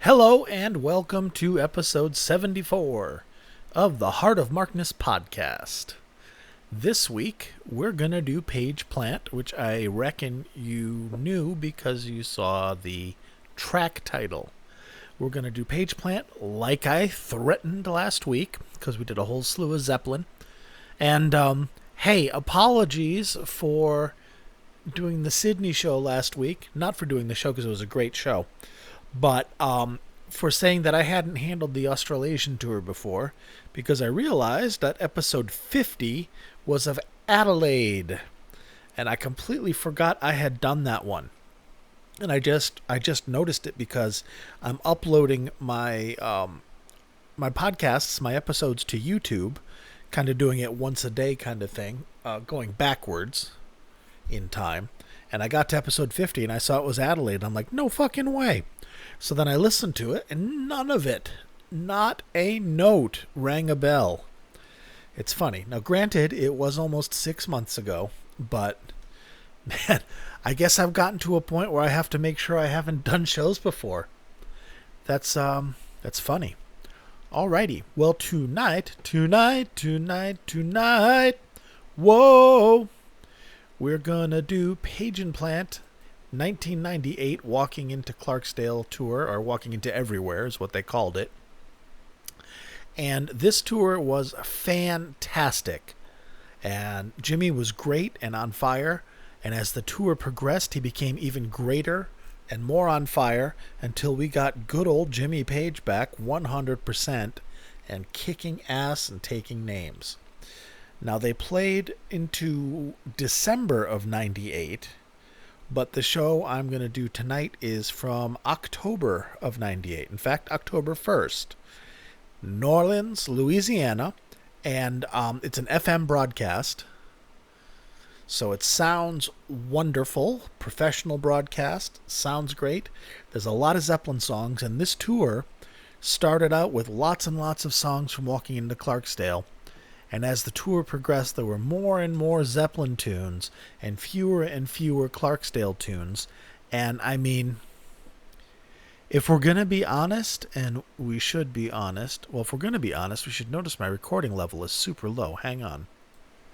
Hello and welcome to episode 74 of the Heart of Markness podcast. This week we're going to do Page Plant, which I reckon you knew because you saw the track title. We're going to do Page Plant like I threatened last week because we did a whole slew of Zeppelin. And hey, apologies for doing the Sydney show last week. Not for doing the show because it was a great show. But for saying that I hadn't handled the Australasian tour before, because I realized that episode 50 was of Adelaide, and I completely forgot I had done that one. And I just noticed it because I'm uploading my my podcasts, my episodes to YouTube, kind of doing it once a day kind of thing, going backwards in time. And I got to episode 50 and I saw it was Adelaide. I'm like, no fucking way. So then I listened to it, and none of it, not a note, rang a bell. It's funny. Now, granted, it was almost 6 months ago, but, man, I guess I've gotten to a point where I have to make sure I haven't done shows before. That's funny. Alrighty. Well, tonight, whoa, we're gonna do Page and Plant 1998 Walking into Clarksdale tour, or Walking into Everywhere is what they called it. And this tour was fantastic. And Jimmy was great and on fire. And as the tour progressed, he became even greater and more on fire until we got good old Jimmy Page back 100% and kicking ass and taking names. Now, they played into December of 98. But the show I'm going to do tonight is from October of 98. In fact, October 1st. New Orleans, Louisiana. And it's an FM broadcast. So it sounds wonderful. Professional broadcast. Sounds great. There's a lot of Zeppelin songs. And this tour started out with lots and lots of songs from Walking into Clarksdale. And as the tour progressed, there were more and more Zeppelin tunes and fewer Clarksdale tunes. And I mean, if we're going to be honest, and we should be honest, well, if we're going to be honest, we should notice my recording level is super low. Hang on.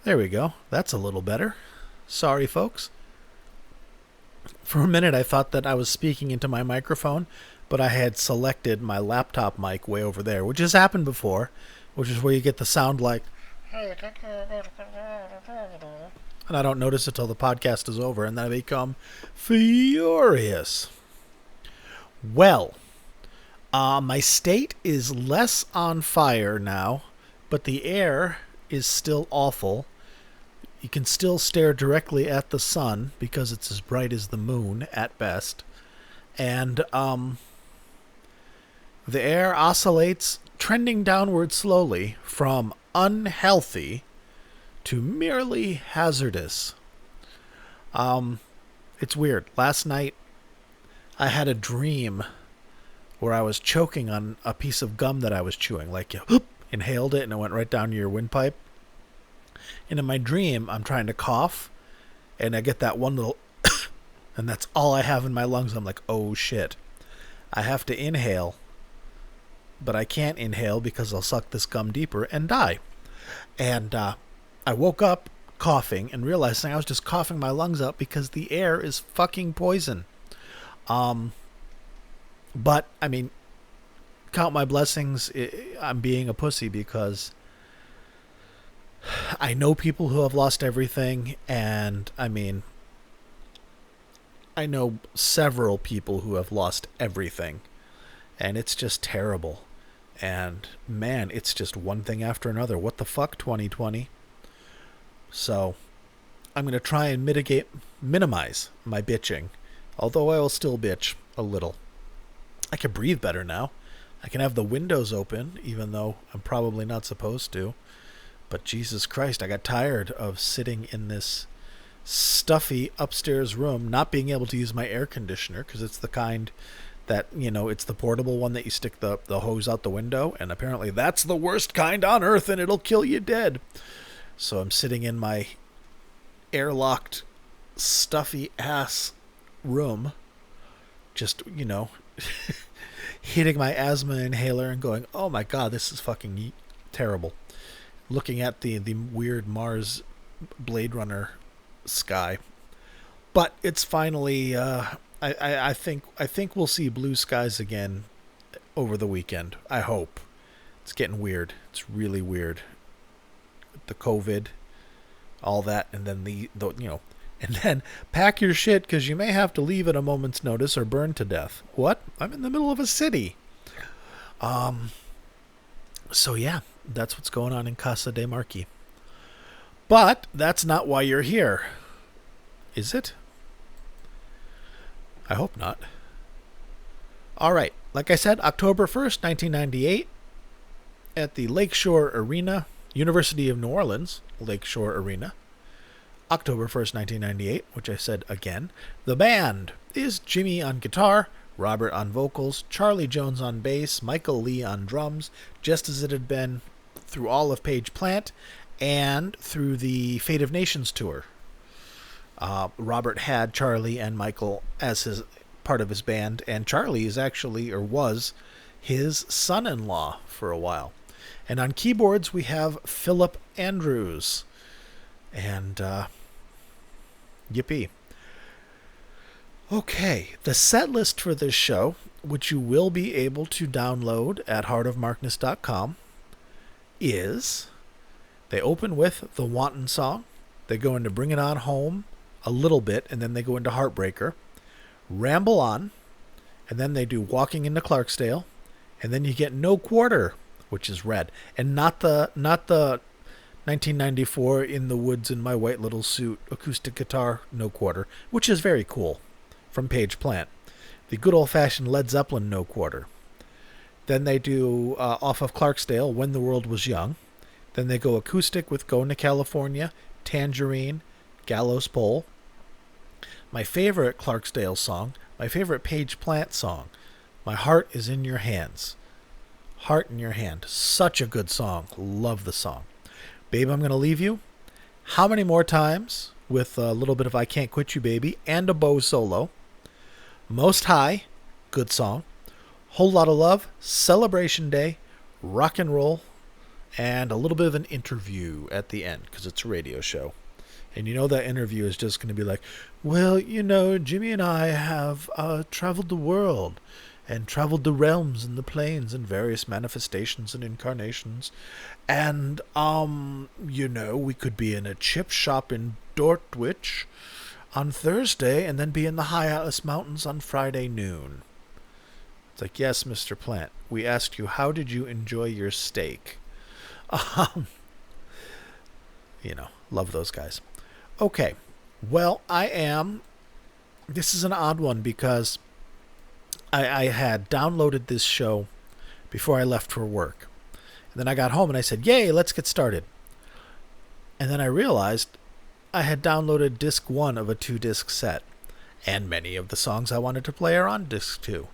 There we go. That's a little better. Sorry, folks. For a minute, I thought that I was speaking into my microphone, but I had selected my laptop mic way over there, which has happened before, which is where you get the sound like, and I don't notice it till the podcast is over, and then I become furious. Well, my state is less on fire now, but the air is still awful. You can still stare directly at the sun because it's as bright as the moon at best. And the air oscillates, trending downward slowly from unhealthy to merely hazardous. It's weird. Last night I had a dream where I was choking on a piece of gum that I was chewing. Like, you inhaled it and it went right down your windpipe. And in my dream, I'm trying to cough and I get that one little and that's all I have in my lungs. I'm like, oh shit. I have to inhale. But I can't inhale because I'll suck this gum deeper and die. And I woke up coughing and realizing I was just coughing my lungs up because the air is fucking poison. But, I mean, count my blessings. I'm being a pussy because I know people who have lost everything. And, I mean, I know several people who have lost everything. And it's just terrible. And, man, it's just one thing after another. What the fuck, 2020? So, I'm going to try and minimize my bitching. Although I will still bitch a little. I can breathe better now. I can have the windows open, even though I'm probably not supposed to. But Jesus Christ, I got tired of sitting in this stuffy upstairs room, not being able to use my air conditioner, because it's the kind that, you know, it's the portable one that you stick the hose out the window, and apparently that's the worst kind on earth and it'll kill you dead. So I'm sitting in my airlocked, stuffy ass room, just, you know, hitting my asthma inhaler and going, oh my God, this is fucking terrible. Looking at the weird Mars Blade Runner sky. But it's finally, I think we'll see blue skies again over the weekend. I hope. It's getting weird. It's really weird. The COVID, all that, and then and then pack your shit because you may have to leave at a moment's notice or burn to death. What? I'm in the middle of a city. So yeah, that's what's going on in Casa de Marquis. But that's not why you're here. Is it? I hope not. All right. Like I said, October 1st, 1998, at the Lakeshore Arena, University of New Orleans, Lakeshore Arena. October 1st, 1998, which I said again. The band is Jimmy on guitar, Robert on vocals, Charlie Jones on bass, Michael Lee on drums, just as it had been through all of Page Plant and through the Fate of Nations tour. Robert had Charlie and Michael as his part of his band, and Charlie is actually, or was, his son-in-law for a while. And on keyboards we have Philip Andrews. And yippee. Okay, the set list for this show, which you will be able to download at heartofmarkness.com, is they open with the Wanton song, they go into Bring It On Home a little bit, and then they go into Heartbreaker, Ramble On, and then they do Walking into Clarksdale, and then you get No Quarter, which is Red, and not the 1994 In the Woods in My White Little Suit acoustic guitar No Quarter, which is very cool, from Page Plant. The good old-fashioned Led Zeppelin No Quarter. Then they do, off of Clarksdale, When the World Was Young. Then they go acoustic with Going to California, Tangerine, Gallows Pole. My favorite Clarksdale song, my favorite Page Plant song, My Heart Is in Your Hands. Heart in Your Hand. Such a good song. Love the song. Babe, I'm Gonna Leave You. How Many More Times, with a little bit of I Can't Quit You Baby, and a bow solo. Most High, good song. Whole Lot of Love, Celebration Day, Rock and Roll, and a little bit of an interview at the end, because it's a radio show. And you know that interview is just going to be like, well, you know, Jimmy and I have traveled the world and traveled the realms and the planes and various manifestations and incarnations. And, you know, we could be in a chip shop in Dortwich on Thursday and then be in the high Atlas Mountains on Friday noon. It's like, yes, Mr. Plant, we asked you, how did you enjoy your steak? You know, love those guys. Okay, well, this is an odd one because I had downloaded this show before I left for work. And then I got home and I said, yay, let's get started. And then I realized I had downloaded disc 1 of a 2-disc set. And many of the songs I wanted to play are on disc 2.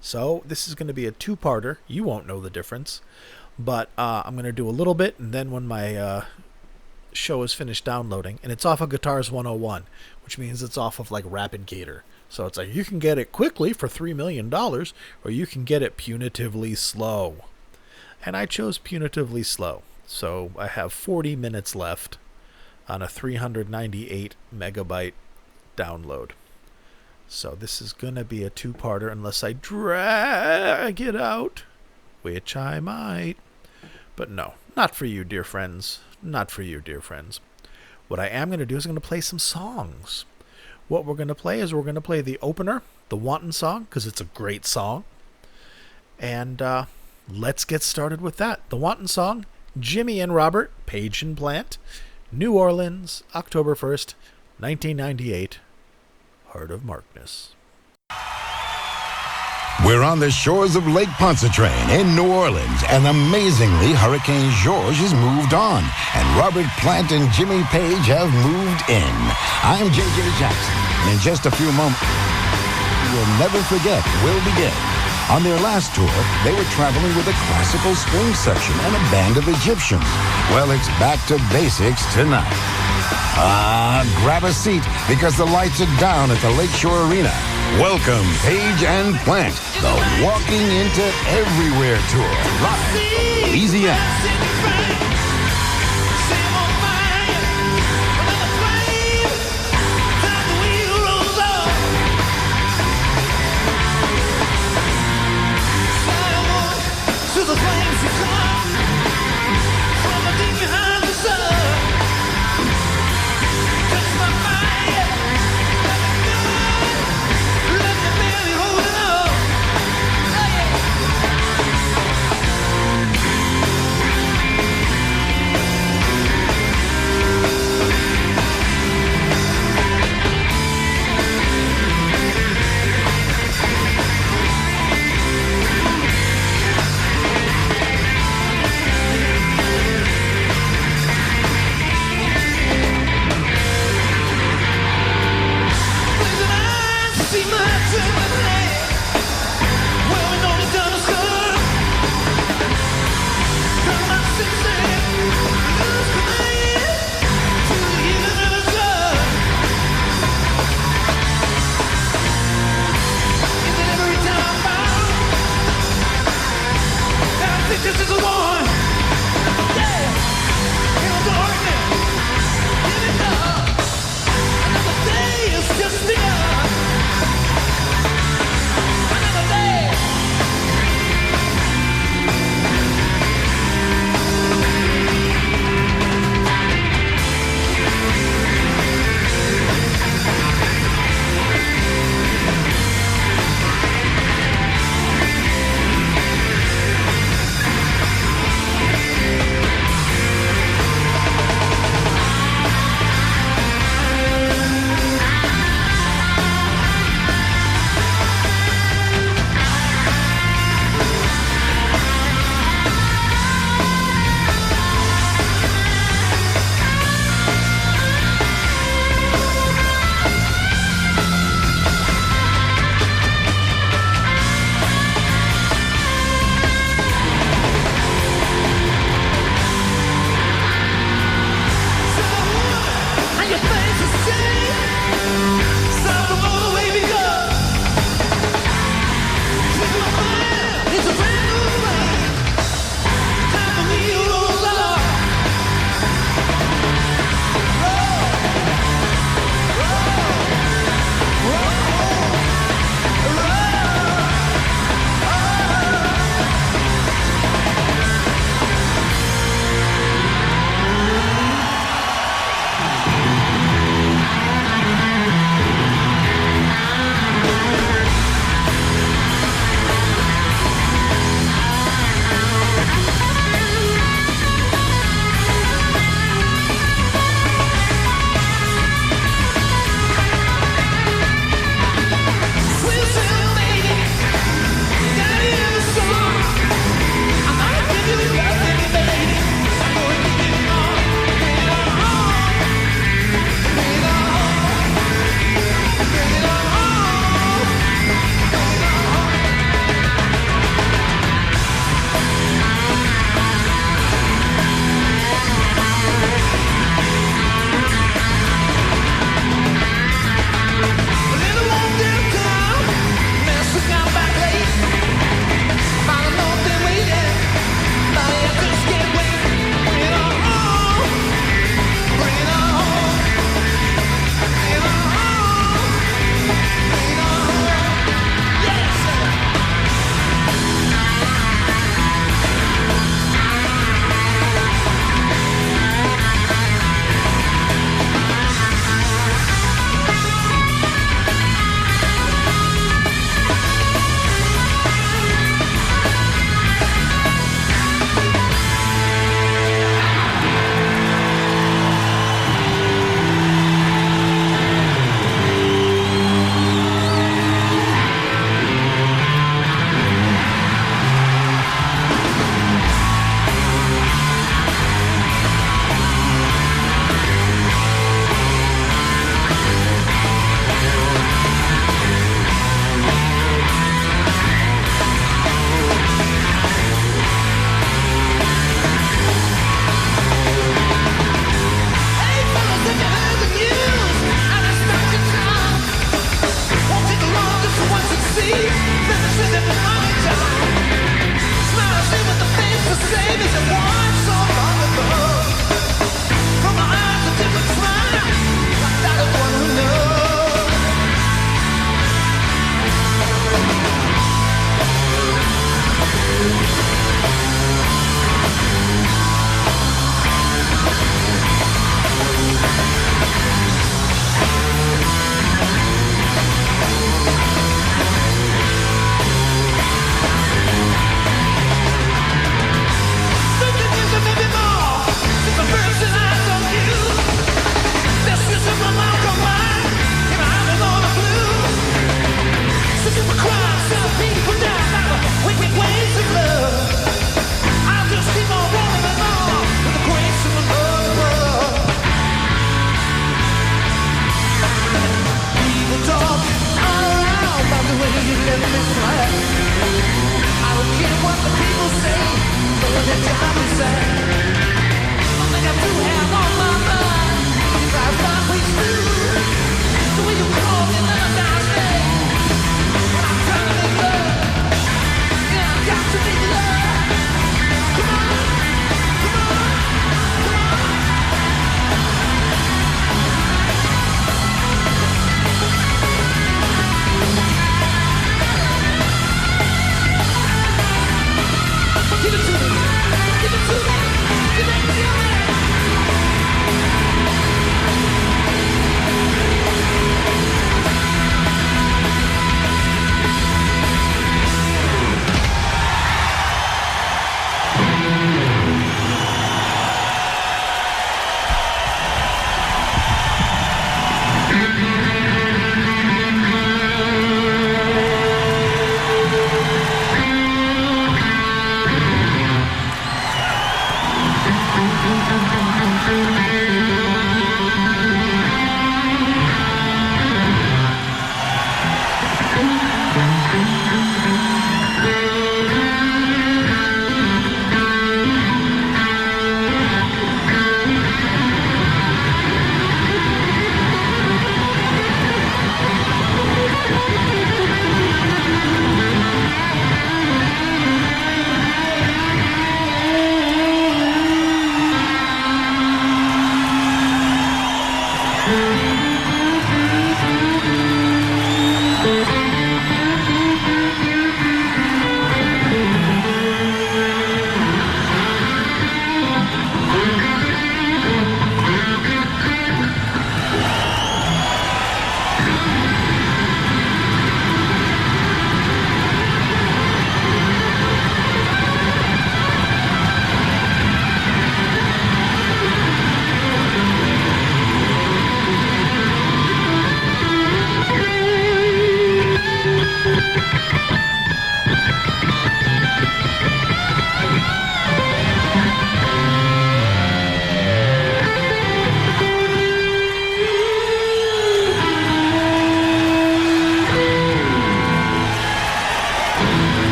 So this is going to be a 2-parter. You won't know the difference. But I'm going to do a little bit, and then when my show is finished downloading, and it's off of Guitars 101, which means it's off of like Rapid Gator. So it's like you can get it quickly for $3 million, or you can get it punitively slow. And I chose punitively slow. So I have 40 minutes left on a 398 megabyte download. So this is going to be a 2-parter unless I drag it out, which I might. But no, not for you, dear friends. Not for you, dear friends. What I am going to do is I'm going to play some songs. What we're going to play is we're going to play the opener, the Wanton song, because it's a great song. And let's get started with that. The Wanton song, Jimmy and Robert, Page and Plant, New Orleans, October 1st, 1998, Heart of Markness. We're on the shores of Lake Pontchartrain in New Orleans, and amazingly, Hurricane George has moved on, and Robert Plant and Jimmy Page have moved in. I'm J.J. Jackson, and in just a few moments, we'll never forget will begin. On their last tour, they were traveling with a classical string section and a band of Egyptians. Well, it's back to basics tonight. Grab a seat, because the lights are down at the Lakeshore Arena. Welcome, Page and Plant, the Walking Into Everywhere tour, live from Louisiana.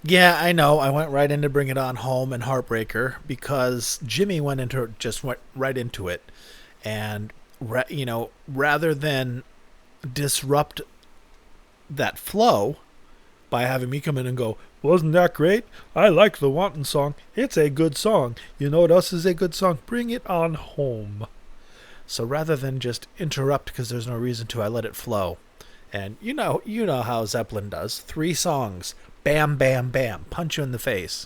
Yeah, I know. I went right into Bring It On Home and Heartbreaker because Jimmy went right into it, and rather than disrupt that flow by having me come in and go, "Wasn't that great? I like the Wanton song. It's a good song. You know what else is a good song? Bring It On Home." So rather than just interrupt because there's no reason to, I let it flow. And you know how Zeppelin does. 3 songs, bam, bam, bam, punch you in the face.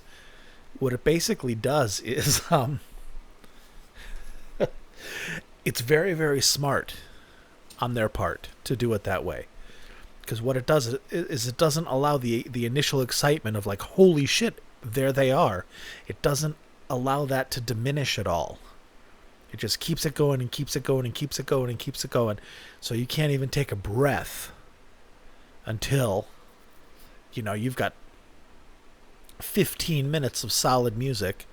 What it basically does is, it's very, very smart on their part to do it that way. Because what it does is it doesn't allow the initial excitement of like, holy shit, there they are. It doesn't allow that to diminish at all. It just keeps it going and keeps it going and keeps it going and keeps it going. So you can't even take a breath until, you've got 15 minutes of solid music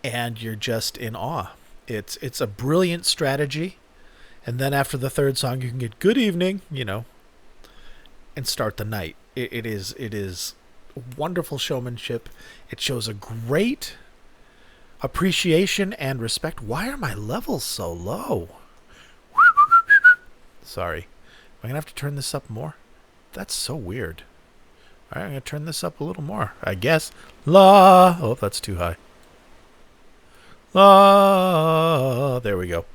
and you're just in awe. It's a brilliant strategy. And then after the 3rd song, you can get good evening, and start the night. It is wonderful showmanship. It shows a great appreciation and respect. Why are my levels so low? Sorry. Am I going to have to turn this up more? That's so weird. All right, I'm going to turn this up a little more, I guess. La. Oh, that's too high. La. There we go.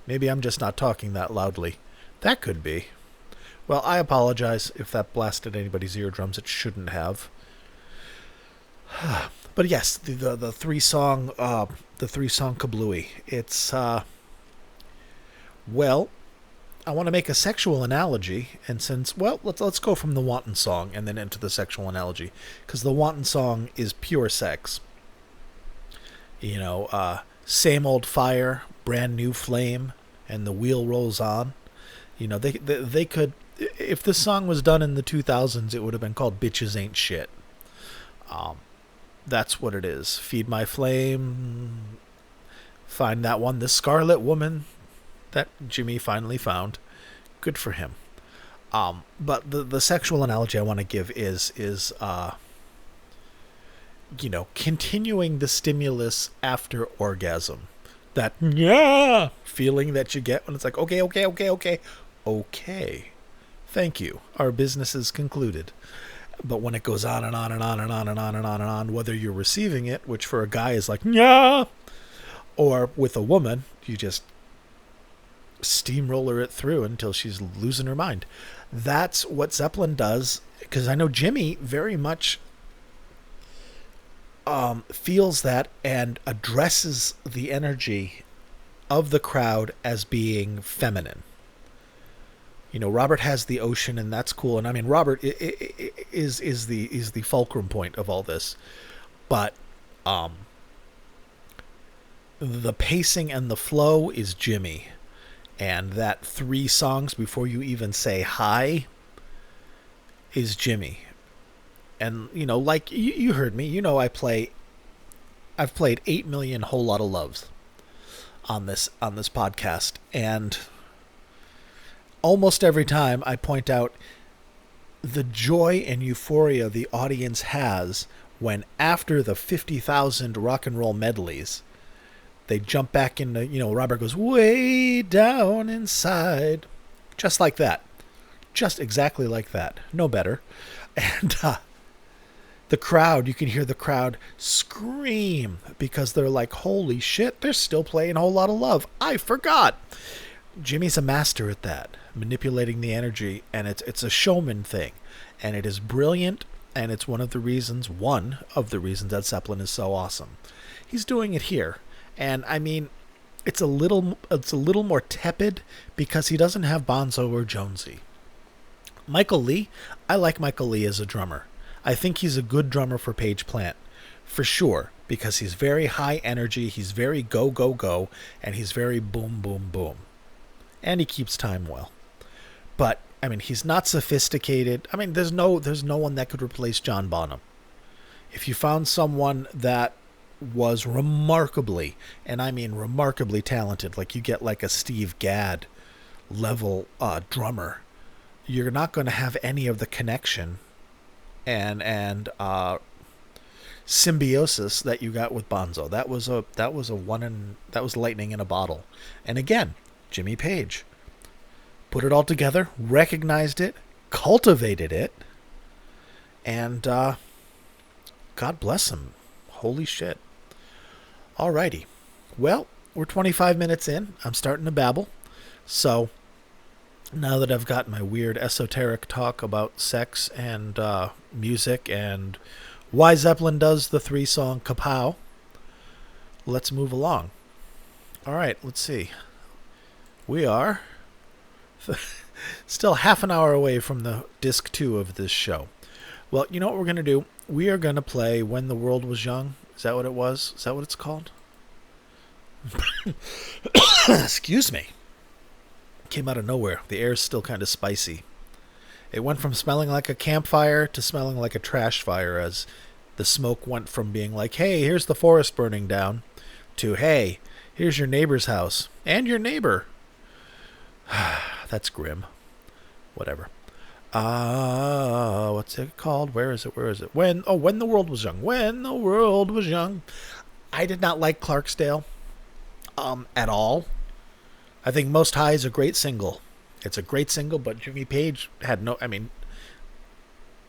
Maybe I'm just not talking that loudly. That could be. Well, I apologize if that blasted anybody's eardrums. It shouldn't have. But yes, the 3-song Kablooey. It's well, I want to make a sexual analogy, and let's go from the Wanton song and then into the sexual analogy, because the Wanton song is pure sex. Same old fire, brand new flame, and the wheel rolls on. They could, if this song was done in the 2000s, it would have been called "Bitches Ain't Shit." That's what it is. Feed my flame. Find that one, the Scarlet Woman that Jimmy finally found. Good for him. But the sexual analogy I want to give is continuing the stimulus after orgasm. That feeling that you get when it's like, okay. Thank you. Our business is concluded. But when it goes on and on and on and on and on and on and on, whether you're receiving it, which for a guy is like, or with a woman, you just steamroller it through until she's losing her mind. That's what Zeppelin does, because I know Jimmy very much feels that and addresses the energy of the crowd as being feminine. Robert has the ocean, and that's cool. And I mean, Robert is the fulcrum point of all this. But the pacing and the flow is Jimmy. And that 3 songs before you even say hi is Jimmy. And, like you heard me, I've played 8 million Whole Lotta Loves on this podcast. And almost every time I point out the joy and euphoria the audience has when, after the 50,000 rock and roll medleys, they jump back into, Robert goes way down inside. Just like that. Just exactly like that. No better. And the crowd, you can hear the crowd scream because they're like, holy shit, they're still playing a Whole Lotta Love. I forgot. Jimmy's a master at that, manipulating the energy, and it's a showman thing, and it is brilliant, and it's one of the reasons that Zeppelin is so awesome. He's doing it here, and I mean, it's a little more tepid because he doesn't have Bonzo or Jonesy. Michael Lee, I like Michael Lee as a drummer. I think he's a good drummer for Page Plant, for sure, because he's very high energy, he's very go, go, go, and he's very boom, boom, boom. And he keeps time well. But, I mean, he's not sophisticated. I mean, there's no one that could replace John Bonham. If you found someone that was remarkably, and I mean remarkably talented, like you get like a Steve Gadd level drummer, you're not going to have any of the connection and symbiosis that you got with Bonzo. That was lightning in a bottle. And again, Jimmy Page put it all together, recognized it, cultivated it, and God bless him. Holy shit. Alrighty. Well, we're 25 minutes in. I'm starting to babble. So now that I've got my weird esoteric talk about sex and music and why Zeppelin does the 3-song Kapow, let's move along. All right, let's see. We are still half an hour away from the disc 2 of this show. Well, you know what we're going to do? We are going to play When the World Was Young. Is that what it was? Is that what it's called? Excuse me. Came out of nowhere. The air's still kind of spicy. It went from smelling like a campfire to smelling like a trash fire as the smoke went from being like, hey, here's the forest burning down, to, hey, here's your neighbor's house. And your neighbor. That's grim. Whatever. What's it called? Where is it? When the World Was Young. When the World Was Young. I did not like Clarksdale at all. I think Most High is a great single. It's a great single, but Jimmy Page had no... I mean,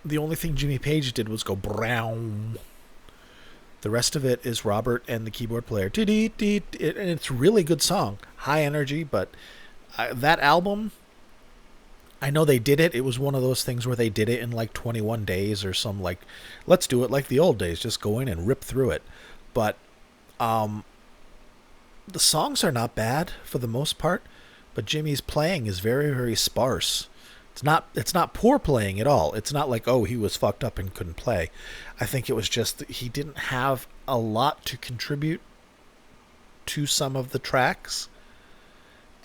the only thing Jimmy Page did was go brown. The rest of it is Robert and the keyboard player. And it's a really good song. High energy, but that album... I know they did it. It was one of those things where they did it in like 21 days or some like, let's do it like the old days. Just go in and rip through it. But the songs are not bad for the most part. But Jimmy's playing is very, very sparse. It's not poor playing at all. It's not like, oh, he was fucked up and couldn't play. I think it was just that he didn't have a lot to contribute to some of the tracks.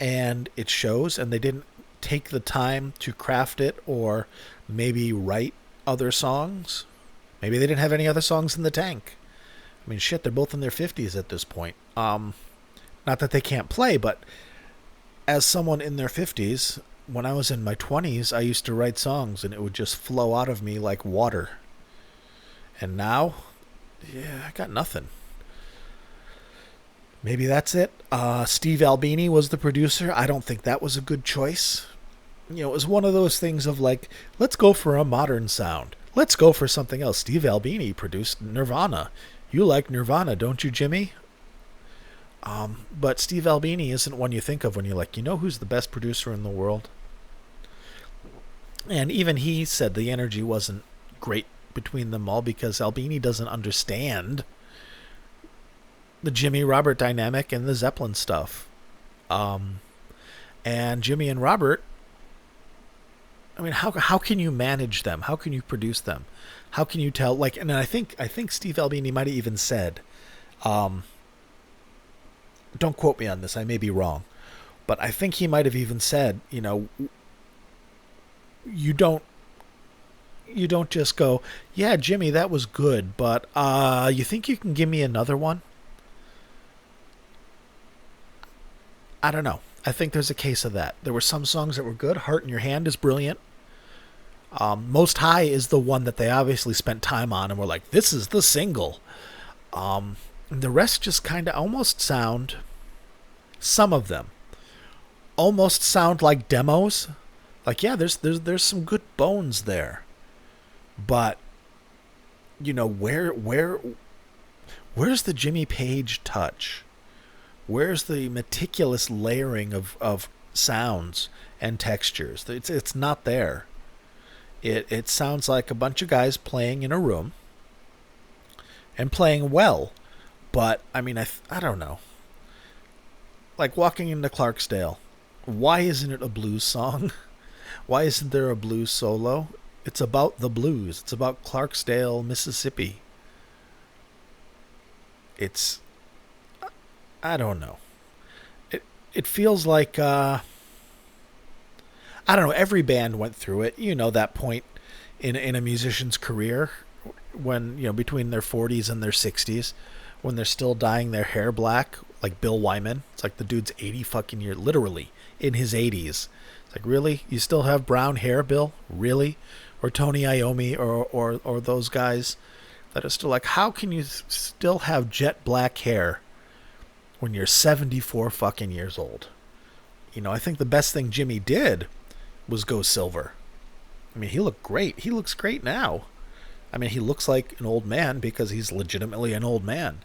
And it shows, and they didn't take the time to craft it or maybe write other songs. Maybe they didn't have any other songs in the tank. I mean, shit, they're both in their 50s at this point. Not that they can't play, but as someone in their 50s, when I was in my 20s, I used to write songs and it would just flow out of me like water. And now, yeah, I got nothing. Maybe that's it. Steve Albini was the producer. I don't think that was a good choice. You know, it was one of those things of like, let's go for a modern sound. Let's go for something else. Steve Albini produced Nirvana. You like Nirvana, don't you, Jimmy? But Steve Albini isn't one you think of when you're like, you know who's the best producer in the world? And even he said the energy wasn't great between them all because Albini doesn't understand the Jimmy Robert dynamic and the Zeppelin stuff. And Jimmy and Robert, I mean, how can you manage them? How can you produce them? How can you tell? Like, and I think Steve Albini might have even said, don't quote me on this, I may be wrong, but I think he might have even said, you know, you don't just go, yeah, Jimmy, that was good, but you think you can give me another one? I don't know. I think there's a case of that. There were some songs that were good. Heart in Your Hand is brilliant. Most High is the one that they obviously spent time on and were like, this is the single. The rest just kind of almost sound, some of them, almost sound like demos. Like, yeah, there's some good bones there. But, you know, where's the Jimmy Page touch? Where's the meticulous layering of sounds and textures? It's not there. It sounds like a bunch of guys playing in a room and playing well. But, I mean, I don't know. Like walking into Clarksdale, why isn't it a blues song? Why isn't there a blues solo? It's about the blues. It's about Clarksdale, Mississippi. It's... I don't know. It feels like... I don't know. Every band went through it. You know, that point in a musician's career when, you know, between their 40s and their 60s, when they're still dyeing their hair black, like Bill Wyman. It's like the dude's 80 fucking years, literally in his 80s. It's like, really? You still have brown hair, Bill? Really? or Tony Iommi or those guys that are still like, how can you still have jet black hair when you're 74 fucking years old? You know, I think the best thing Jimmy did was go silver. I mean, he looked great. He looks great now. I mean, he looks like an old man because he's legitimately an old man.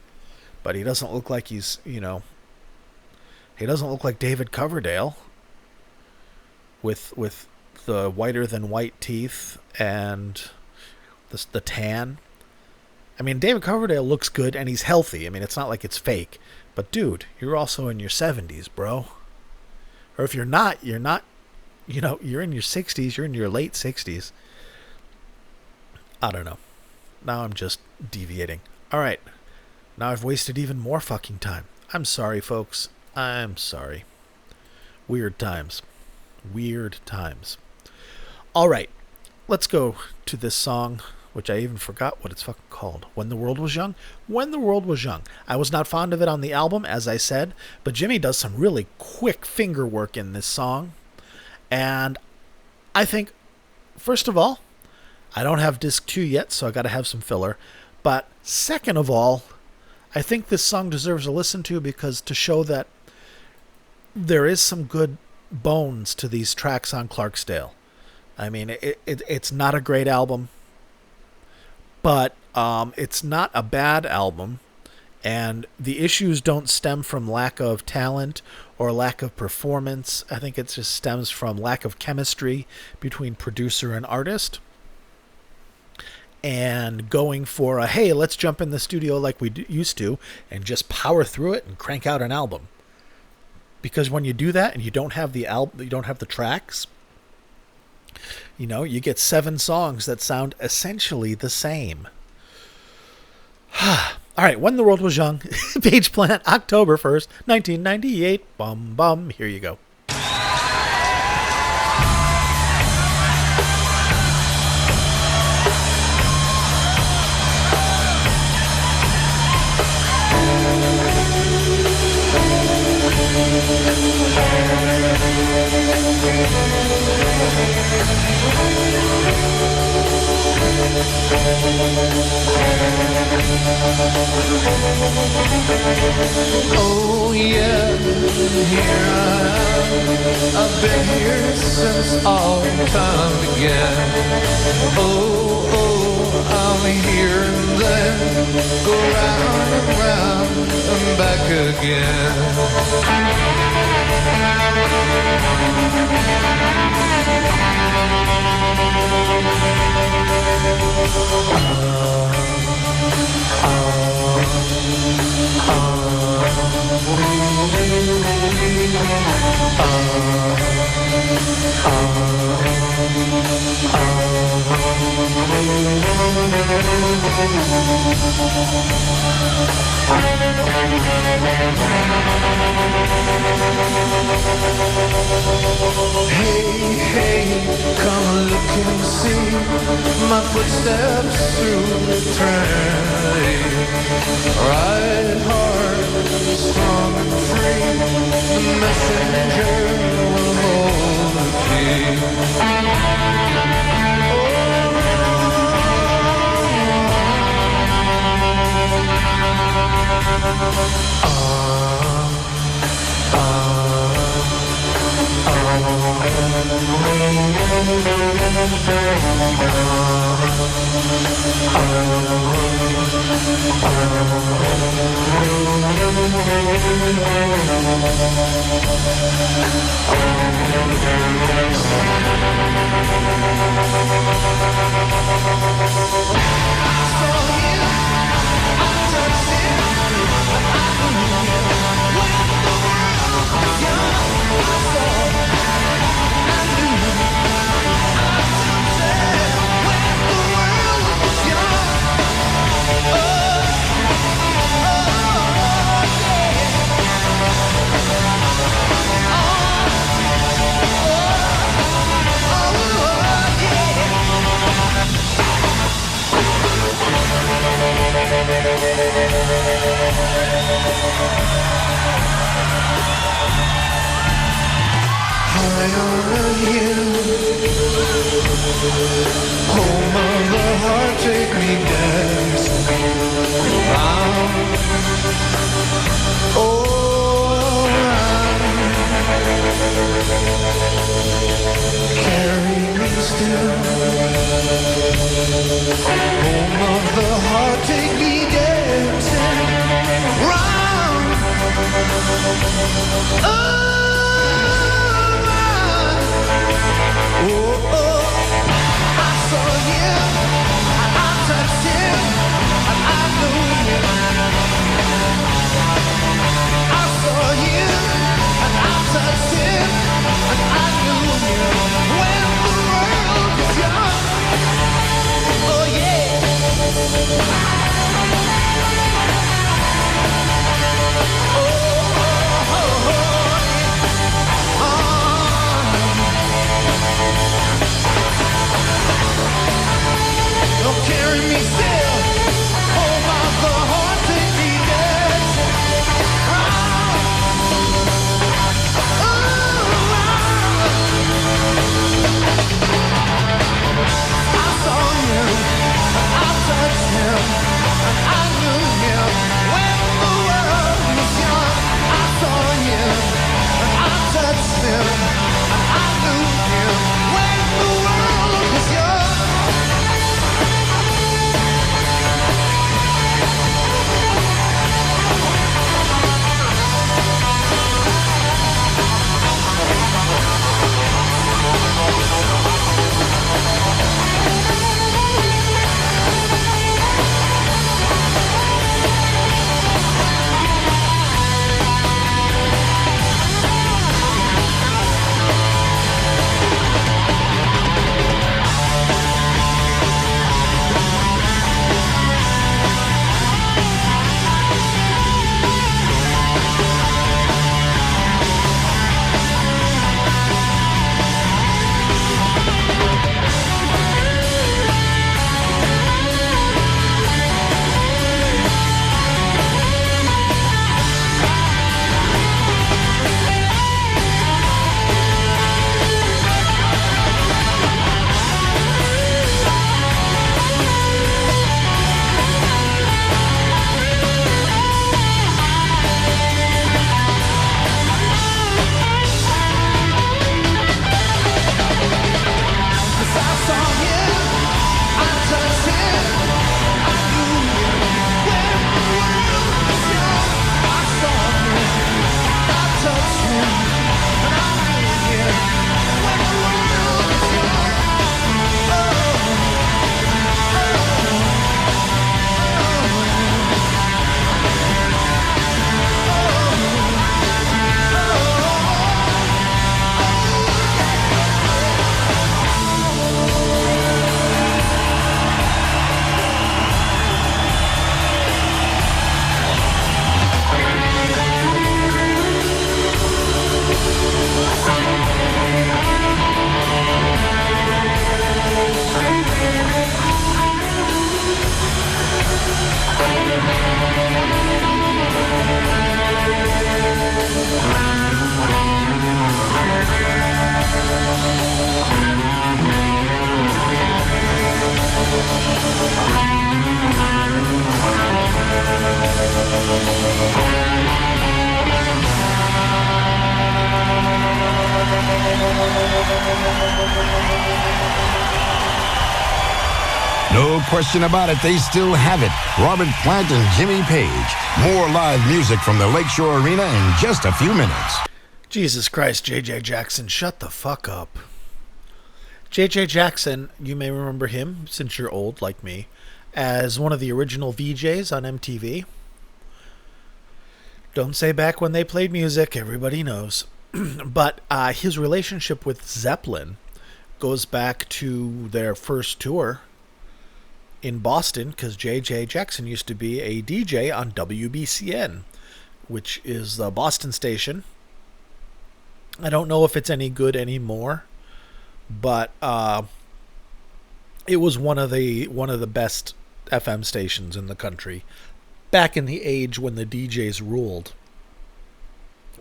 But he doesn't look like he's, you know, he doesn't look like David Coverdale with the whiter than white teeth and the tan. I mean, David Coverdale looks good and he's healthy. I mean, it's not like it's fake. But dude, you're also in your 70s, bro. Or if you're not, you know, you're in your 60s, you're in your late 60s. I don't know. Now I'm just deviating. All right. Now I've wasted even more fucking time. I'm sorry, folks. I'm sorry. Weird times. Weird times. All right. Let's go to this song, which I even forgot what it's fucking called. When the World Was Young? When the World Was Young. I was not fond of it on the album, as I said, but Jimmy does some really quick finger work in this song. And I think, first of all, I don't have disc 2 yet, so I got to have some filler. But second of all, I think this song deserves a listen to because to show that there is some good bones to these tracks on Clarksdale. I mean, it's not a great album, but it's not a bad album. And the issues don't stem from lack of talent or lack of performance. I think it just stems from lack of chemistry between producer and artist. And going for a, hey, let's jump in the studio like we used to and just power through it and crank out an album. Because when you do that and you don't have the you don't have the tracks, you know, you get 7 songs that sound essentially the same. All right, When the World Was Young, Page Plant, October 1st, 1998. Bum, bum. Here you go. Oh yeah, here I am. I've been here since all time began. Oh, I'm here and then go round and round and back again. Hey, come look and see my footsteps through eternity. Ride hard, strong and free. The messenger will hold the key. Home of the heart, take me dancing around. Oh, around. Carry me still. Home of the heart, take me dancing round. Oh, I saw him, and I touched him, and I knew him. I saw him, and I touched him, and I knew him. When the world was young, oh yeah. Don't carry me still. Oh, my the heart take me dancing round. I saw him, I touched him, and I knew him. When the world was young, I saw him, and I touched him, and I knew him. When the world was young. No question about it, they still have it. Robert Plant and Jimmy Page. More live music from the Lakeshore Arena in just a few minutes. Jesus Christ, J.J. Jackson, shut the fuck up. J.J. Jackson, you may remember him, since you're old like me, as one of the original VJs on MTV. Don't say back when they played music, everybody knows. But his relationship with Zeppelin goes back to their first tour in Boston, because J.J. Jackson used to be a DJ on WBCN, which is the Boston station. I don't know if it's any good anymore, but it was one of the best FM stations in the country back in the age when the DJs ruled.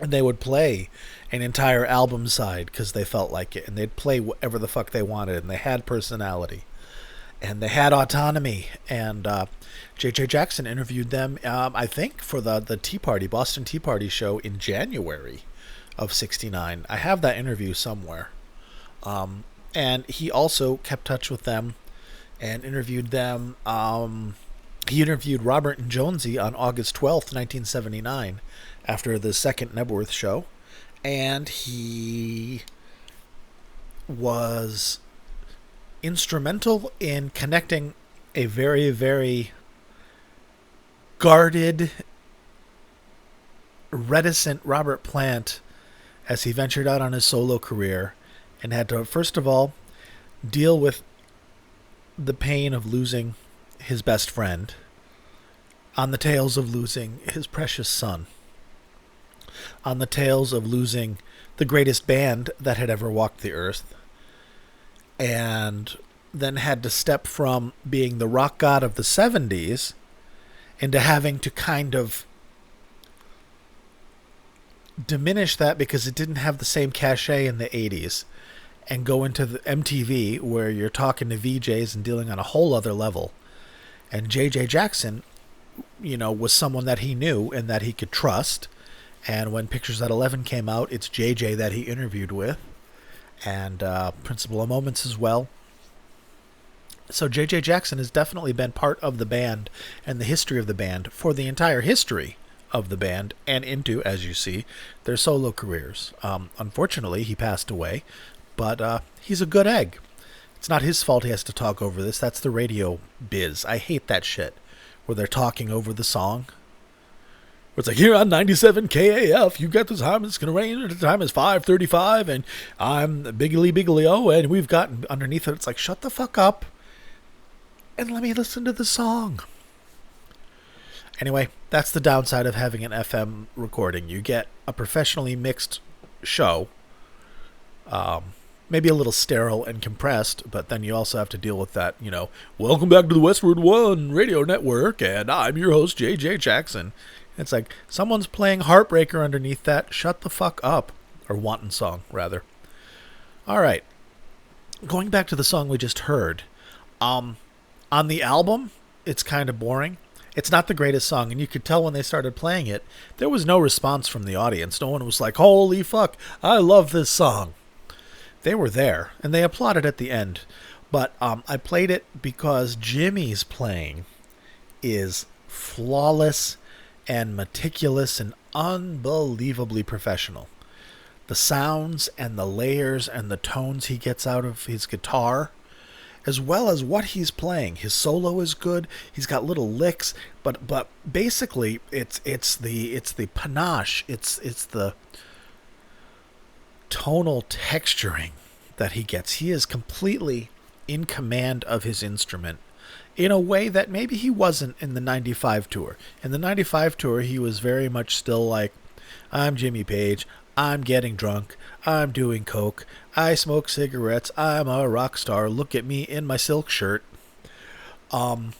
And they would play an entire album side because they felt like it, and they'd play whatever the fuck they wanted, and they had personality, and they had autonomy. And J.J. Jackson interviewed them, I think, for the Tea Party, Boston Tea Party show in January of '69. I have that interview somewhere. And he also kept touch with them and interviewed them. He interviewed Robert and Jonesy on August 12th, 1979, after the second Nebworth show. And he was instrumental in connecting a very, very guarded, reticent Robert Plant as he ventured out on his solo career and had to, first of all, deal with the pain of losing his best friend on the tails of losing his precious son, on the tails of losing the greatest band that had ever walked the earth, and then had to step from being the rock god of the 70s into having to kind of diminish that because it didn't have the same cachet in the 80s, and go into the MTV where you're talking to VJs and dealing on a whole other level. And J.J. Jackson, was someone that he knew and that he could trust. And when Pictures at 11 came out, it's J.J. that he interviewed with, and Principle of Moments as well. So J.J. Jackson has definitely been part of the band and the history of the band for the entire history of the band and into, as you see, their solo careers. Unfortunately, he passed away, but he's a good egg. It's not his fault he has to talk over this. That's the radio biz. I hate that shit where they're talking over the song. It's like, here on 97 KAF, you got the time, it's going to rain, the time is 5:35, and I'm Biggly-O, and we've got underneath it, it's like, shut the fuck up, and let me listen to the song. Anyway, that's the downside of having an FM recording. You get a professionally mixed show, maybe a little sterile and compressed, but then you also have to deal with that, welcome back to the Westward One Radio Network, and I'm your host, J.J. Jackson. It's like, someone's playing Heartbreaker underneath that. Shut the fuck up. Or Wanton Song, rather. Alright. Going back to the song we just heard. On the album, it's kind of boring. It's not the greatest song, and you could tell when they started playing it, there was no response from the audience. No one was like, holy fuck, I love this song. They were there, and they applauded at the end. But I played it because Jimmy's playing is flawless and meticulous and unbelievably professional. The sounds and the layers and the tones he gets out of his guitar, as well as what he's playing. His solo is good. He's got little licks, but basically it's the panache, it's the tonal texturing that he gets. He is completely in command of his instrument, in a way that maybe he wasn't in the 95 tour. In the 95 tour, he was very much still like, I'm Jimmy Page, I'm getting drunk, I'm doing coke, I smoke cigarettes, I'm a rock star, look at me in my silk shirt. Playing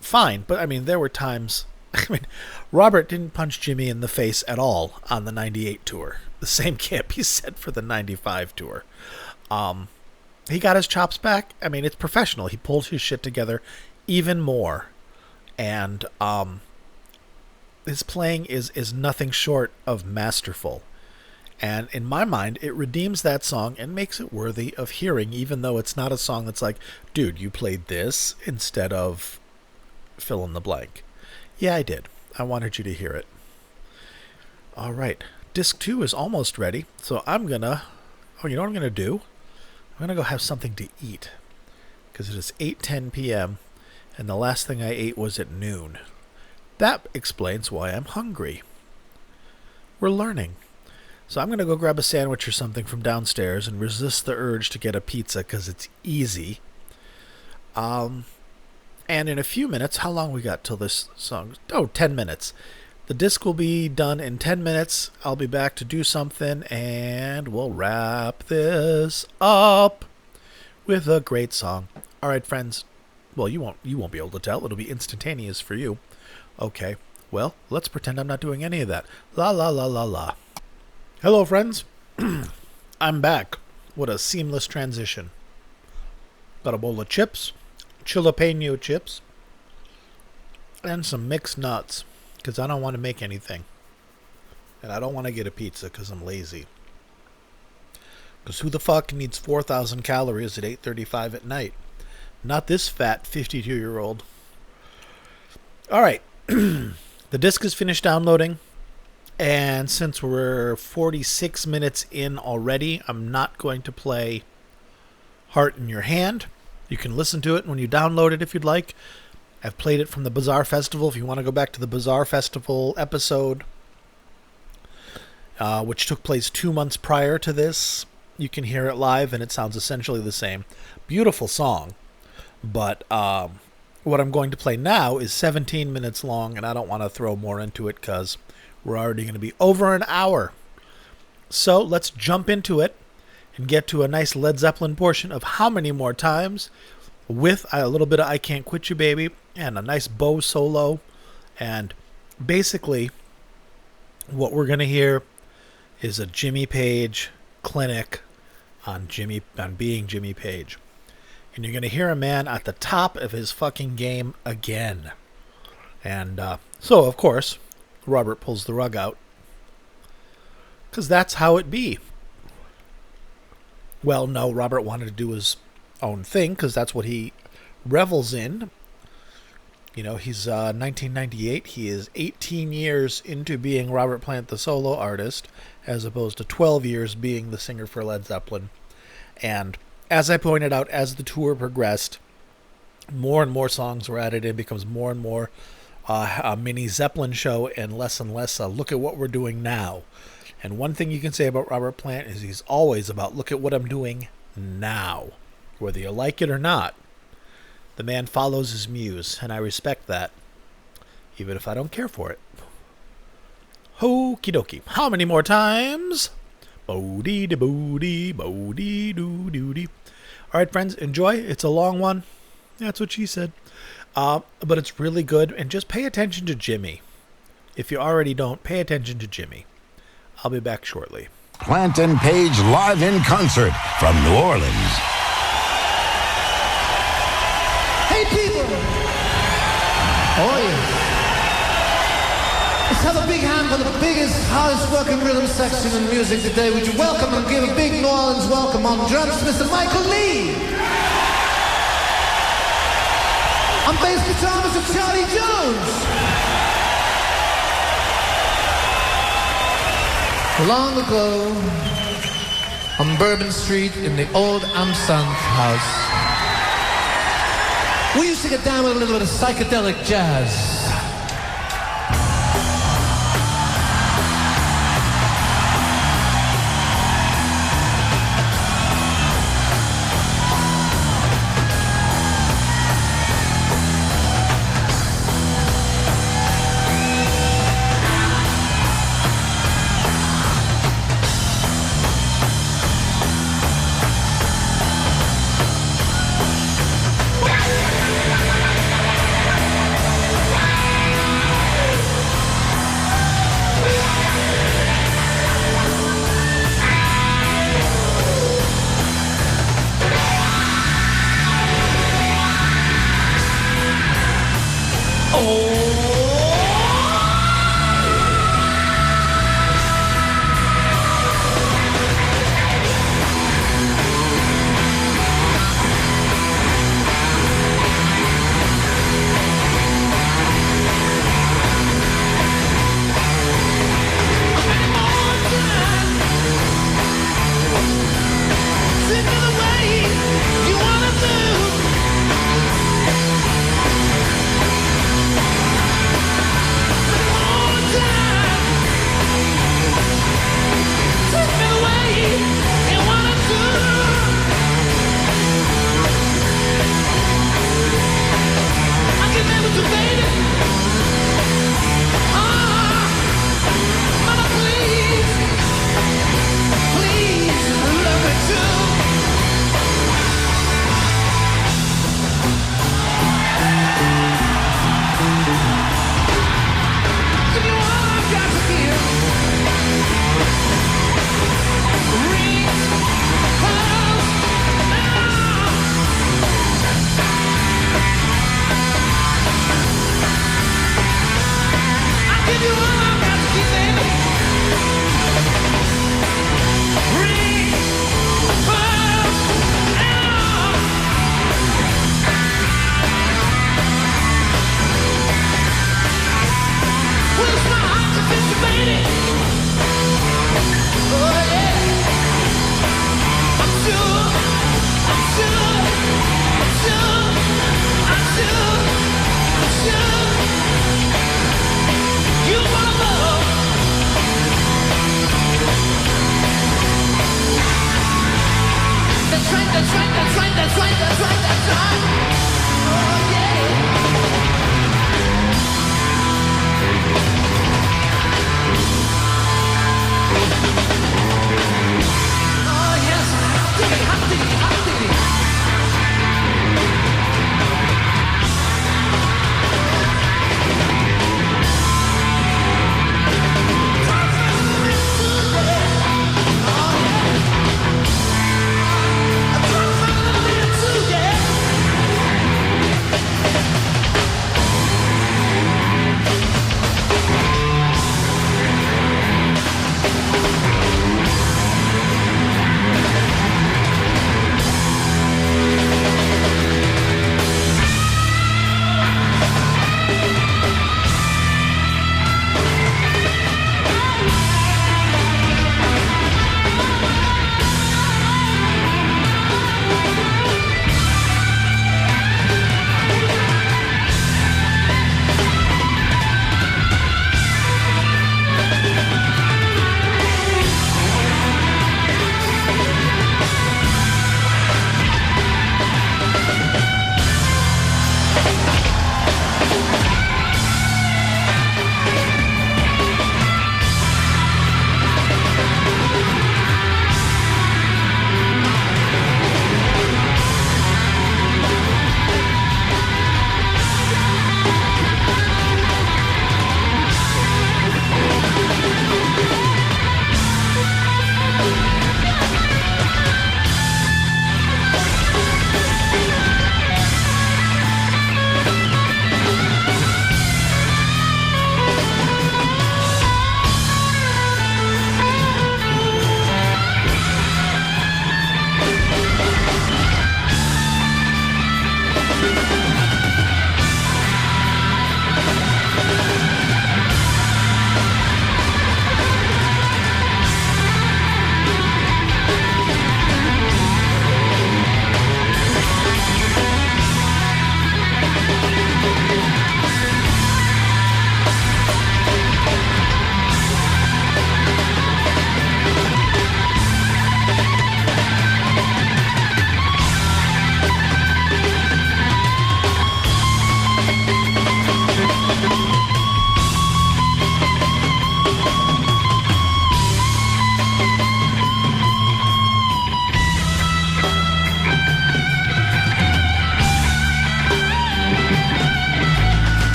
fine, but I mean, there were times, Robert didn't punch Jimmy in the face at all on the 98 tour. The same can't be said for the 95 tour. He got his chops back. I mean, it's professional. He pulled his shit together even more. And his playing is nothing short of masterful. And in my mind, it redeems that song and makes it worthy of hearing, even though it's not a song that's like, dude, you played this instead of fill in the blank. Yeah, I did. I wanted you to hear it. All right. Disc 2 is almost ready. So I'm going to... Oh, you know what I'm going to do? I'm going to go have something to eat, because it is 8:10 p.m., and the last thing I ate was at noon. That explains why I'm hungry. We're learning. So I'm going to go grab a sandwich or something from downstairs and resist the urge to get a pizza because it's easy. And in a few minutes, how long we got till this song? Oh, 10 minutes. The disc will be done in 10 minutes. I'll be back to do something, and we'll wrap this up with a great song. All right, friends. Well, you won't be able to tell. It'll be instantaneous for you. Okay. Well, let's pretend I'm not doing any of that. La la la la la. Hello, friends. I'm back. What a seamless transition. Got a bowl of chips, jalapeno chips, and some mixed nuts, because I don't want to make anything. And I don't want to get a pizza because I'm lazy. Because who the fuck needs 4,000 calories at 8:35 at night? Not this fat 52-year-old. All right. The disc is finished downloading. And since we're 46 minutes in already, I'm not going to play Heart in Your Hand. You can listen to it when you download it if you'd like. I've played it from the Bazaar Festival. If you want to go back to the Bazaar Festival episode, which took place 2 months prior to this, you can hear it live, and it sounds essentially the same. Beautiful song. But what I'm going to play now is 17 minutes long, and I don't want to throw more into it because we're already going to be over an hour. So let's jump into it and get to a nice Led Zeppelin portion of How Many More Times with a little bit of I Can't Quit You Baby and a nice bow solo. And basically what we're going to hear is a Jimmy Page clinic on being Jimmy Page. And you're going to hear a man at the top of his fucking game again. And so, of course, Robert pulls the rug out. Because that's how it be. Well, no, Robert wanted to do his own thing because that's what he revels in. You know, he's 1998. He is 18 years into being Robert Plant, the solo artist, as opposed to 12 years being the singer for Led Zeppelin. And as I pointed out, as the tour progressed, more and more songs were added in. It becomes more and more a mini Zeppelin show and less look at what we're doing now. And one thing you can say about Robert Plant is he's always about look at what I'm doing now. Whether you like it or not, the man follows his muse, and I respect that, even if I don't care for it. Okie dokie. How many more times? Bo-dee-da-bo-dee, bo-dee-doo-doo-dee. All right, friends, enjoy. It's a long one. That's what she said. But it's really good, and just pay attention to Jimmy. If you already don't, pay attention to Jimmy. I'll be back shortly. Plant and Page live in concert from New Orleans. Hey, people! Oh, yes. Let's have a big hand for the biggest, hardest working rhythm section in music today. Would you welcome and give a big New Orleans welcome on drums, Mr. Michael Lee? On bass guitar, Mr. Charlie Jones. Long ago, on Bourbon Street in the old Amsant house, we used to get down with a little bit of psychedelic jazz.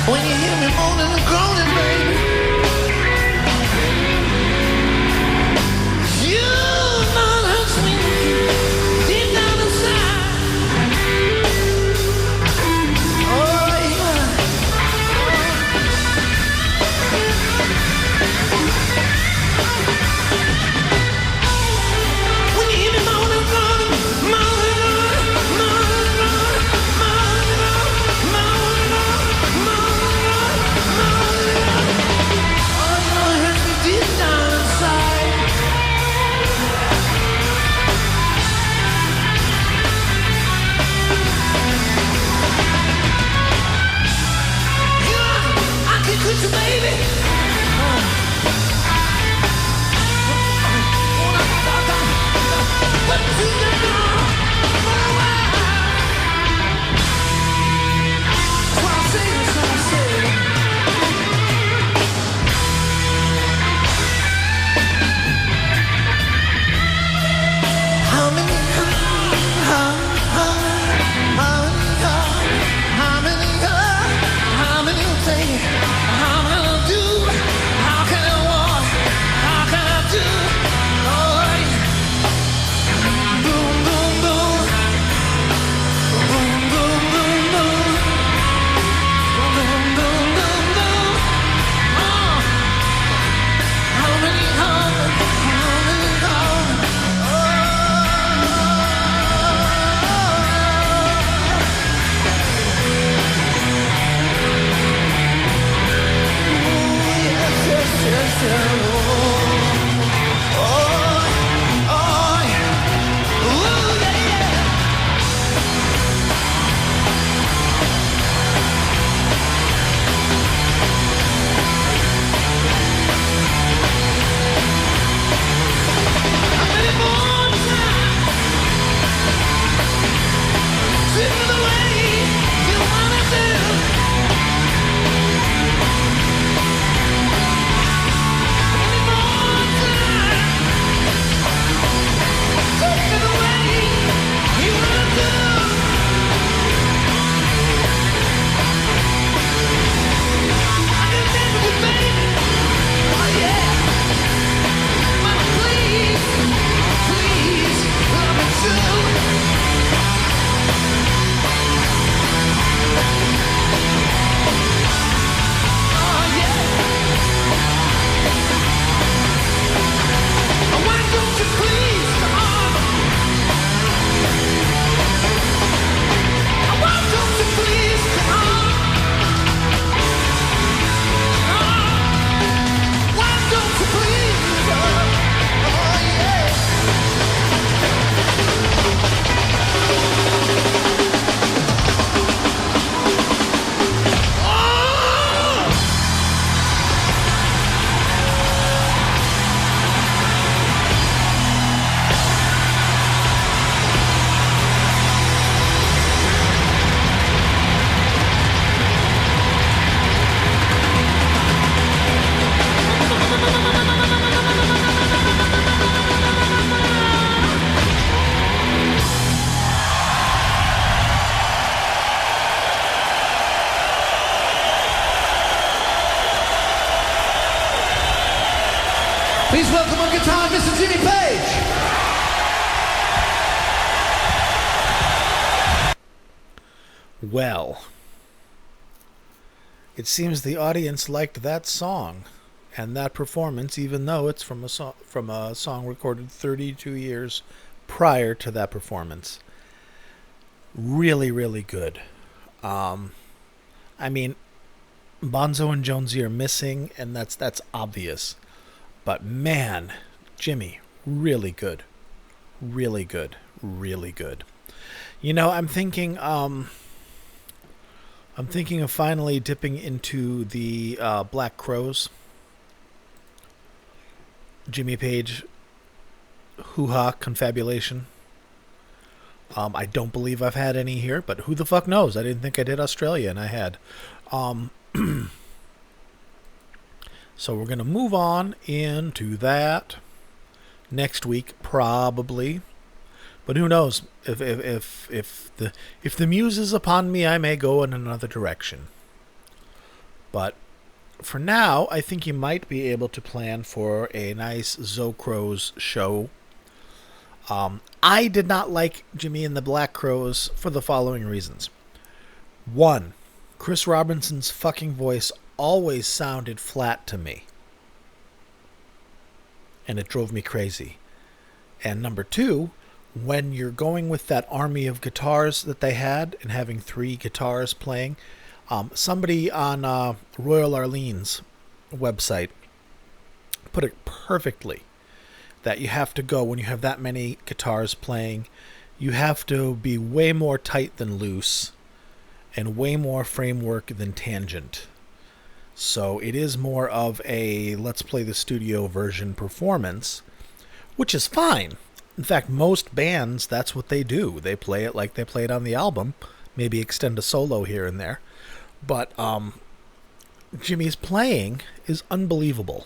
When you hear me moaning and groaning, baby, you know that sweet deep down inside. Oh yeah. When you hear me moaning and groaning, moaning, moaning, moaning, moaning, moaning, oh, you know it hurts me deep down inside. Yeah, I can quit you, baby. Put you down for a while. That's what I say, that's what I say. How many take? How many do? How can I walk? How can I do? Oh, boom, boom, boom, boom, boom, boom, boom, boom, boom, boom, boom. Oh, how many? Please welcome on guitar, Mr. Jimmy Page. Well, it seems the audience liked that song and that performance, even though it's from a song recorded 32 years prior to that performance. Really, really good. I mean, Bonzo and Jonesy are missing, and that's obvious. But man, Jimmy, really good. Really good. Really good. You know, I'm thinking of finally dipping into the Black Crowes. Jimmy Page hoo-ha confabulation. I don't believe I've had any here, but who the fuck knows? I didn't think I did Australia, and I had. So we're going to move on into that next week, probably. But who knows? If the muse is upon me, I may go in another direction. But for now, I think you might be able to plan for a nice Zo-Crowes show. I did not like Jimmy and the Black Crowes for the following reasons. 1, Chris Robinson's fucking voice always sounded flat to me. And it drove me crazy. And number 2, when you're going with that army of guitars that they had and having 3 guitars playing, somebody on Royal Arlene's website put it perfectly. That you have to go, when you have that many guitars playing, you have to be way more tight than loose and way more framework than tangent. So it is more of a let's play the studio version performance, which is fine. In fact, most bands, that's what they do. They play it like they play it on the album, maybe extend a solo here and there. But Jimmy's playing is unbelievable.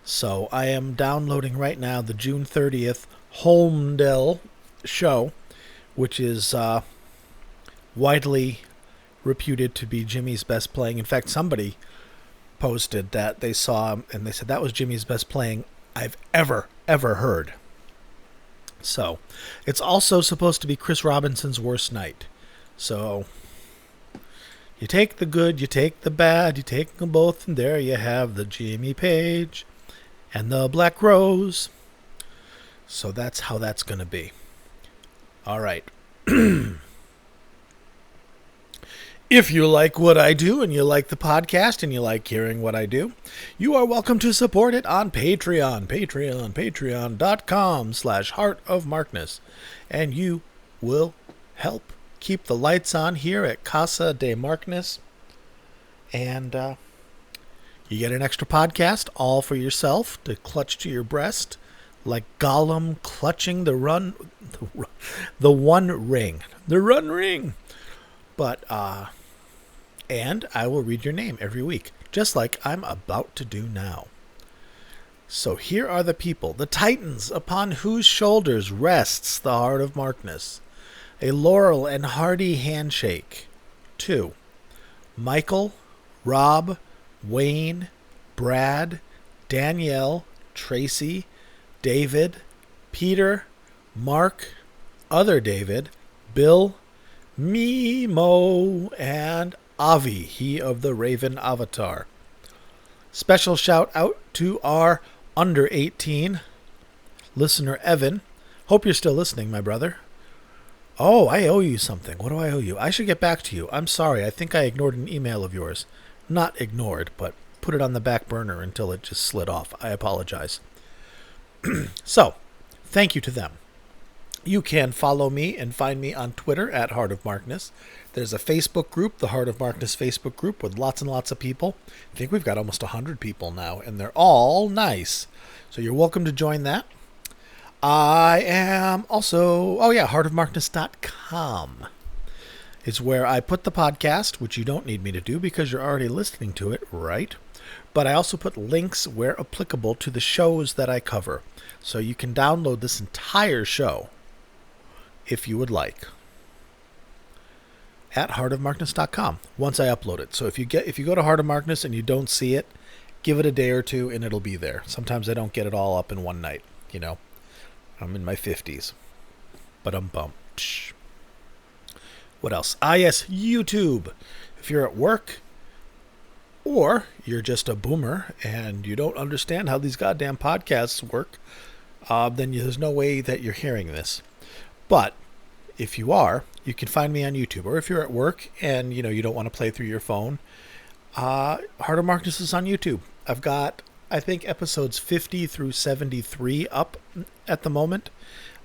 So I am downloading right now the June 30th Holmdel show, which is widely reputed to be Jimmy's best playing. In fact, somebody posted that they saw him and they said that was Jimmy's best playing I've ever heard. So it's also supposed to be Chris Robinson's worst night. So you take the good, you take the bad, you take them both, and there you have the Jimmy Page and the Black Crowes. So that's how that's going to be. All right. If you like what I do and you like the podcast and you like hearing what I do, you are welcome to support it on Patreon. Patreon.com/heartofmarkness. And you will help keep the lights on here at Casa de Markness. And you get an extra podcast all for yourself to clutch to your breast like Gollum clutching the one ring. The run ring. But, and I will read your name every week, just like I'm about to do now. So here are the people, the titans upon whose shoulders rests the heart of Markness. A laurel and hearty handshake. 2, Michael, Rob, Wayne, Brad, Danielle, Tracy, David, Peter, Mark, other David, Bill, me, Mo, and Avi, he of the Raven Avatar. Special shout out to our under 18 listener, Evan. Hope you're still listening, my brother. Oh, I owe you something. What do I owe you? I should get back to you. I'm sorry. I think I ignored an email of yours. Not ignored, but put it on the back burner until it just slid off. I apologize. So, thank you to them. You can follow me and find me on Twitter at Heart of Markness. There's a Facebook group, the Heart of Markness Facebook group, with lots and lots of people. I think we've got almost 100 people now, and they're all nice. So you're welcome to join that. I am also, heartofmarkness.com is where I put the podcast, which you don't need me to do because you're already listening to it, right? But I also put links where applicable to the shows that I cover. So you can download this entire show if you would like at heartofmarkness.com once I upload it. So if you go to Heart of Markness and you don't see it, give it a day or two and it'll be there. Sometimes I don't get it all up in one night, you know. I'm in my 50s. But I'm bummed. What else? Ah, yes, YouTube. If you're at work or you're just a boomer and you don't understand how these goddamn podcasts work, then there's no way that you're hearing this. But if you are, you can find me on YouTube. Or if you're at work and you don't want to play through your phone, Heart of Markness is on YouTube. I've got, I think, episodes 50 through 73 up at the moment,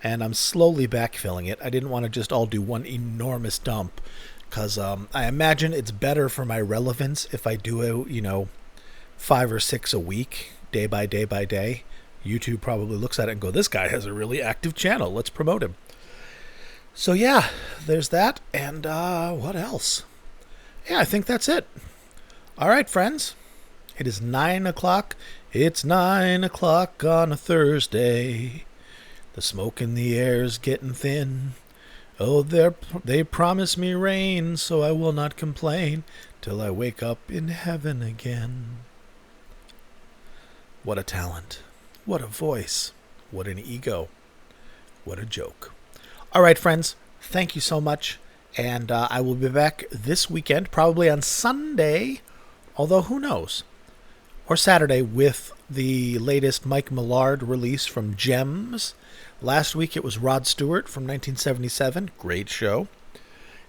and I'm slowly backfilling it. I didn't want to just all do one enormous dump, because I imagine it's better for my relevance if I do 5 or 6 a week, day by day by day. YouTube probably looks at it and go, this guy has a really active channel. Let's promote him. So yeah, there's that. And what else? Yeah, I think that's it. All right, friends. It is 9 o'clock. It's 9 o'clock on a Thursday. The smoke in the air's getting thin. Oh, they promise me rain, so I will not complain till I wake up in heaven again. What a talent. What a voice. What an ego. What a joke. All right, friends. Thank you so much. And I will be back this weekend, probably on Sunday, although who knows, or Saturday, with the latest Mike Millard release from Gems. Last week it was Rod Stewart from 1977. Great show.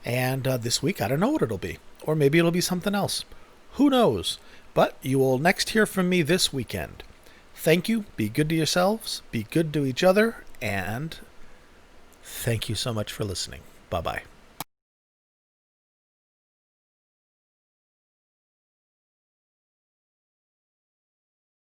And this week, I don't know what it'll be. Or maybe it'll be something else. Who knows? But you will next hear from me this weekend. Thank you. Be good to yourselves. Be good to each other. And thank you so much for listening. Bye-bye.